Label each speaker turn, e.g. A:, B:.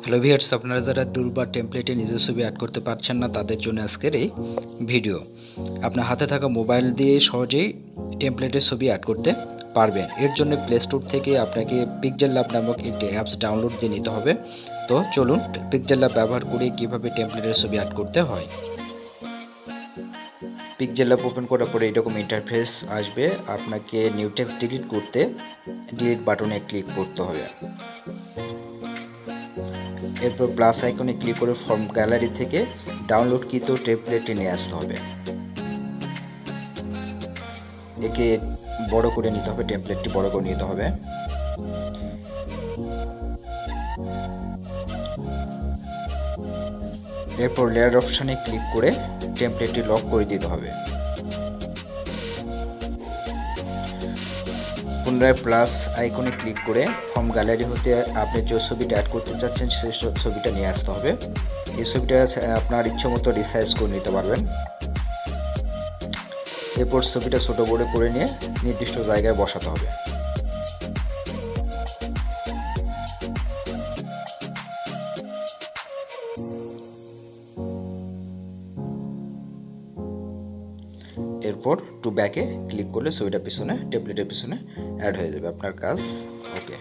A: Hello viewers, আপনারা যারা দুর্বার টেমপ্লেটে নিজের ছবি অ্যাড করতে পারছেন না তাদের জন্য আজকের এই ভিডিও। আপনার হাতে থাকা মোবাইল দিয়ে সহজেই টেমপ্লেটের ছবি অ্যাড করতে পারবেন। এর জন্য প্লে স্টোর থেকে আপনাকে পিক্সেল ল্যাব নামক একটি অ্যাপস ডাউনলোড দিয়ে নিতে হবে। তো চলুন পিক্সেল ল্যাব ব্যবহার করে কিভাবে টেমপ্লেটের ছবি অ্যাড করতে হয়। পিক্সেল ল্যাব ওপেন করার পরে এরকম ইন্টারফেস আসবে। আপনাকে নিউ টেক্সট ডিলিট করতে ডিলিট বাটনে ক্লিক করতে হবে। এরপর প্লাস আইকনে ক্লিক করে ফর্ম গ্যালারি থেকে ডাউনলোডকৃত টেমপ্লেটটি নিয়ে আসতে হবে। একে বড় করে নিতে হবে, টেমপ্লেটটি বড় করে নিতে হবে। এরপর লেয়ার অপশানে ক্লিক করে টেমপ্লেটটি লক করে দিতে হবে। পুনরায় প্লাস আইকনে ক্লিক করে ফর্ম গ্যালারি হতে আপনি যে ছবিটা অ্যাড করতে চাচ্ছেন সেই ছবিটা নিয়ে আসতে হবে। এই ছবিটা আপনার ইচ্ছে মতো রিসাইজ করে নিতে পারবেন। এরপর ছবিটা ছোট বড় করে নিয়ে নির্দিষ্ট জায়গায় বসাতে হবে। এরপর টু ব্যাকে ক্লিক করলে ছবিটা পিছনে টেমপ্লেটের পিছনে অ্যাড হয়ে যাবে। আপনার কাজ ওকে।